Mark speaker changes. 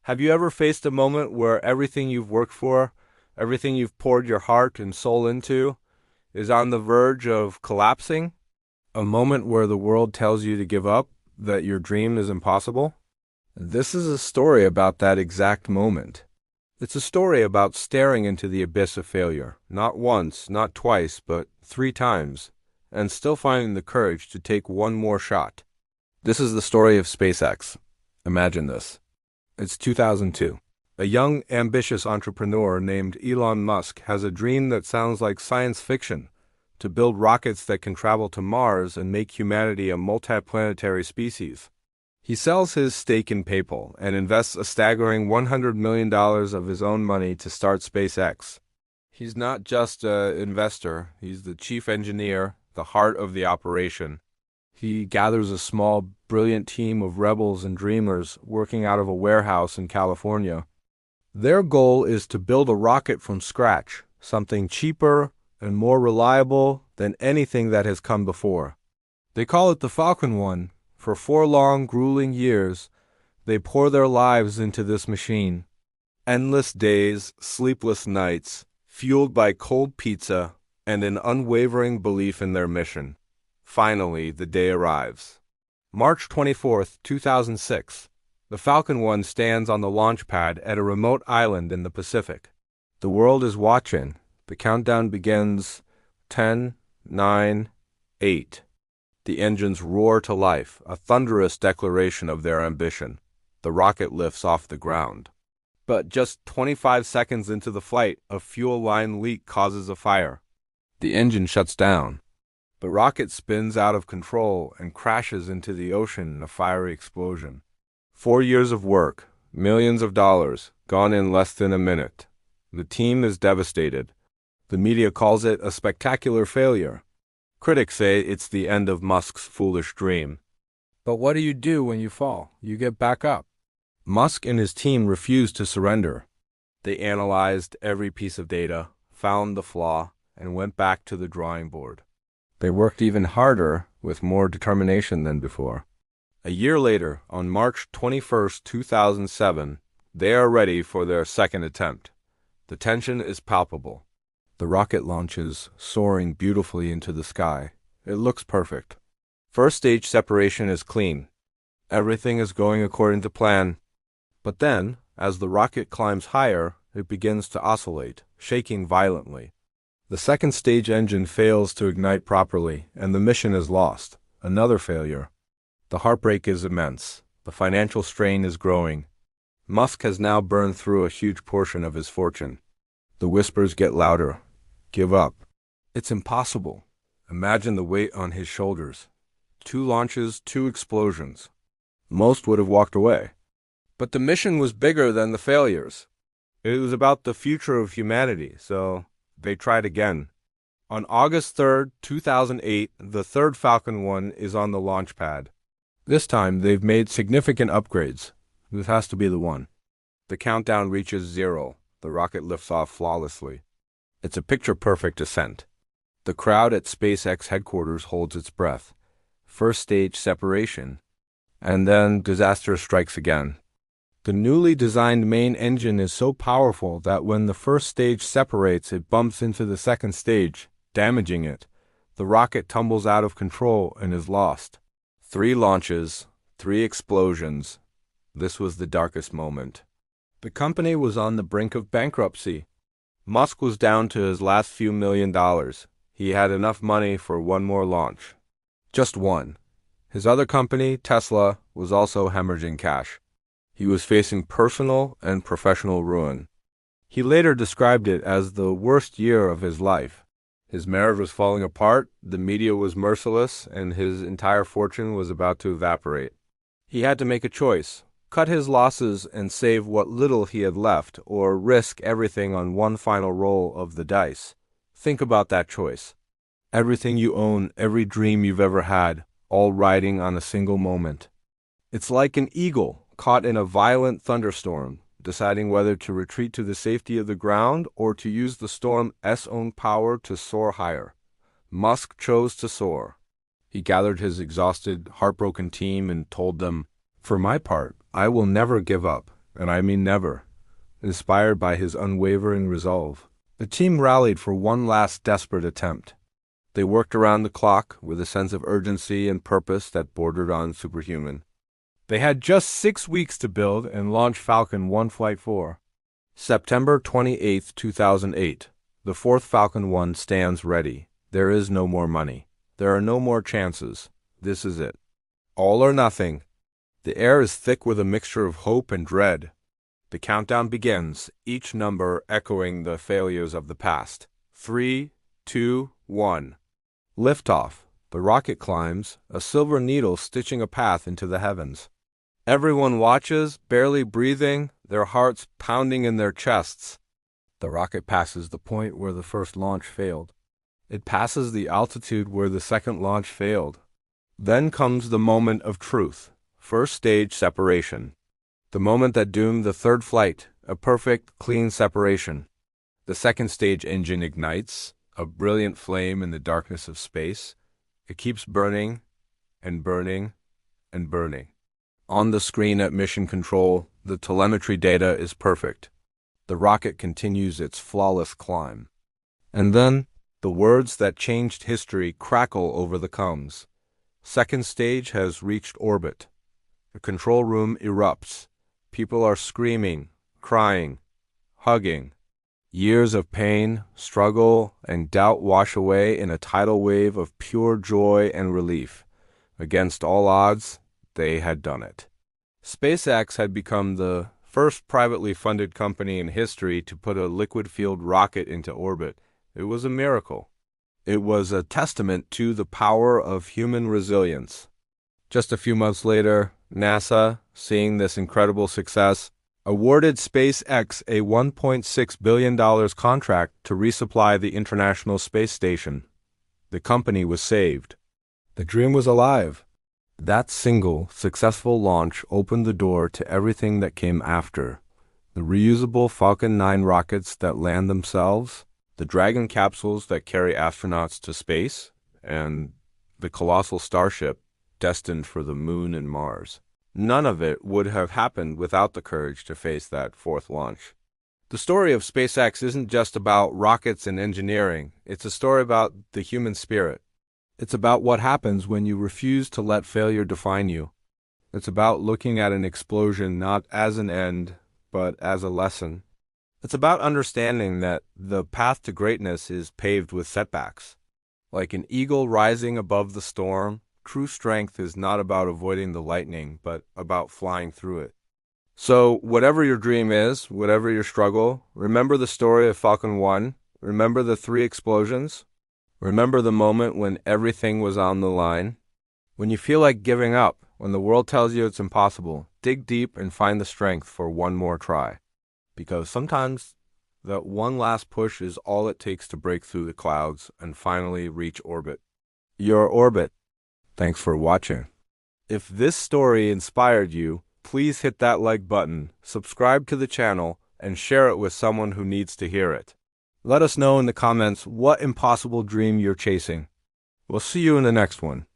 Speaker 1: Have you ever faced a moment where everything you've worked for, everything you've poured your heart and soul into, is on the verge of collapsing? A moment where the world tells you to give up, that your dream is impossible? This is a story about that exact moment. It's a story about staring into the abyss of failure, not once, not twice, but 3 times, and still finding the courage to take one more shot. This is the story of SpaceX. Imagine this. It's 2002. A young, ambitious entrepreneur named Elon Musk has a dream that sounds like science fiction: to build rockets that can travel to Mars and make humanity a multiplanetary species. He sells his stake in PayPal and invests a staggering $100 million of his own money to start SpaceX. He's not just an investor, he's the chief engineer, the heart of the operation. He gathers a small, brilliant team of rebels and dreamers working out of a warehouse in California. Their goal is to build a rocket from scratch, something cheaper and more reliable than anything that has come before. They call it the Falcon 1. For 4 long, grueling years, they pour their lives into this machine. Endless days, sleepless nights, fueled by cold pizza and an unwavering belief in their mission. Finally, the day arrives. March 24th, 2006. The Falcon 1 stands on the launch pad at a remote island in the Pacific. The world is watching. The countdown begins. 10, 9, 8. The engines roar to life, a thunderous declaration of their ambition. The rocket lifts off the ground. But just 25 seconds into the flight, a fuel line leak causes a fire. The engine shuts down. The rocket spins out of control and crashes into the ocean in a fiery explosion. 4 years of work, millions of dollars, gone in less than a minute. The team is devastated. The media calls it a spectacular failure. Critics say it's the end of Musk's foolish dream. But what do you do when you fall? You get back up. Musk and his team refused to surrender. They analyzed every piece of data, found the flaw, and went back to the drawing board. They worked even harder, with more determination than before. A year later, on March 21st, 2007, they are ready for their second attempt. The tension is palpable. The rocket launches, soaring beautifully into the sky. It looks perfect. First stage separation is clean. Everything is going according to plan. But then, as the rocket climbs higher, it begins to oscillate, shaking violently. The second stage engine fails to ignite properly, and the mission is lost. Another failure. The heartbreak is immense. The financial strain is growing. Musk has now burned through a huge portion of his fortune. The whispers get louder. Give up. It's impossible. Imagine the weight on his shoulders. 2 launches, 2 explosions. Most would have walked away. But the mission was bigger than the failures. It was about the future of humanity, so they tried again. On August 3rd, 2008, the third Falcon 1 is on the launch pad. This time, they've made significant upgrades. This has to be the one. The countdown reaches 0. The rocket lifts off flawlessly. It's a picture-perfect ascent. The crowd at SpaceX headquarters holds its breath. First stage separation. And then disaster strikes again. The newly designed main engine is so powerful that when the first stage separates, it bumps into the second stage, damaging it. The rocket tumbles out of control and is lost. 3 launches, 3 explosions. This was the darkest moment. The company was on the brink of bankruptcy. Musk was down to his last few $1 million. He had enough money for one more launch. Just one. His other company, Tesla, was also hemorrhaging cash. He was facing personal and professional ruin. He later described it as the worst year of his life. His marriage was falling apart, the media was merciless, and his entire fortune was about to evaporate. He had to make a choice: cut his losses and save what little he had left, or risk everything on one final roll of the dice. Think about that choice. Everything you own, every dream you've ever had, all riding on a single moment. It's like an eagle caught in a violent thunderstorm, deciding whether to retreat to the safety of the ground or to use the storm's own power to soar higher. Musk chose to soar. He gathered his exhausted, heartbroken team and told them, "For my part, I will never give up. and I mean never, inspired by his unwavering resolve. The team rallied for one last desperate attempt. They worked around the clock with a sense of urgency and purpose that bordered on superhuman. They had just 6 weeks to build and launch Falcon 1 Flight 4. September 28, 2008. The fourth Falcon 1 stands ready. There is no more money. There are no more chances. This is it. All or nothing. The air is thick with a mixture of hope and dread. The countdown begins, each number echoing the failures of the past. 3, 2, 1. Liftoff. The rocket climbs, a silver needle stitching a path into the heavens. Everyone watches, barely breathing, their hearts pounding in their chests. The rocket passes the point where the first launch failed. It passes the altitude where the second launch failed. Then comes the moment of truth. First stage separation. The moment that doomed the third flight, a perfect, clean separation. The second stage engine ignites, a brilliant flame in the darkness of space. It keeps burning and burning and burning. On the screen at Mission Control, the telemetry data is perfect. The rocket continues its flawless climb. And then, the words that changed history crackle over the comms. Second stage has reached orbit. The control room erupts. People are screaming, crying, hugging. Years of pain, struggle, and doubt wash away in a tidal wave of pure joy and relief. Against all odds, they had done it. SpaceX had become the first privately funded company in history to put a liquid-fueled rocket into orbit. It was a miracle. It was a testament to the power of human resilience. Just a few months later, NASA, seeing this incredible success, awarded SpaceX a $1.6 billion contract to resupply the International Space Station. The company was saved. The dream was alive. That single, successful launch opened the door to everything that came after. The reusable Falcon 9 rockets that land themselves, the Dragon capsules that carry astronauts to space, and the colossal starship destined for the moon and Mars. None of it would have happened without the courage to face that fourth launch. The story of SpaceX isn't just about rockets and engineering. It's a story about the human spirit. It's about what happens when you refuse to let failure define you. It's about looking at an explosion not as an end, but as a lesson. It's about understanding that the path to greatness is paved with setbacks. Like an eagle rising above the storm, true strength is not about avoiding the lightning, but about flying through it. So, whatever your dream is, whatever your struggle, remember the story of Falcon 1. Remember the 3 explosions. Remember the moment when everything was on the line. When you feel like giving up, when the world tells you it's impossible, dig deep and find the strength for one more try. Because sometimes that one last push is all it takes to break through the clouds and finally reach orbit. Your orbit. Thanks for watching. If this story inspired you, please hit that like button, subscribe to the channel, and share it with someone who needs to hear it. Let us know in the comments what impossible dream you're chasing. We'll see you in the next one.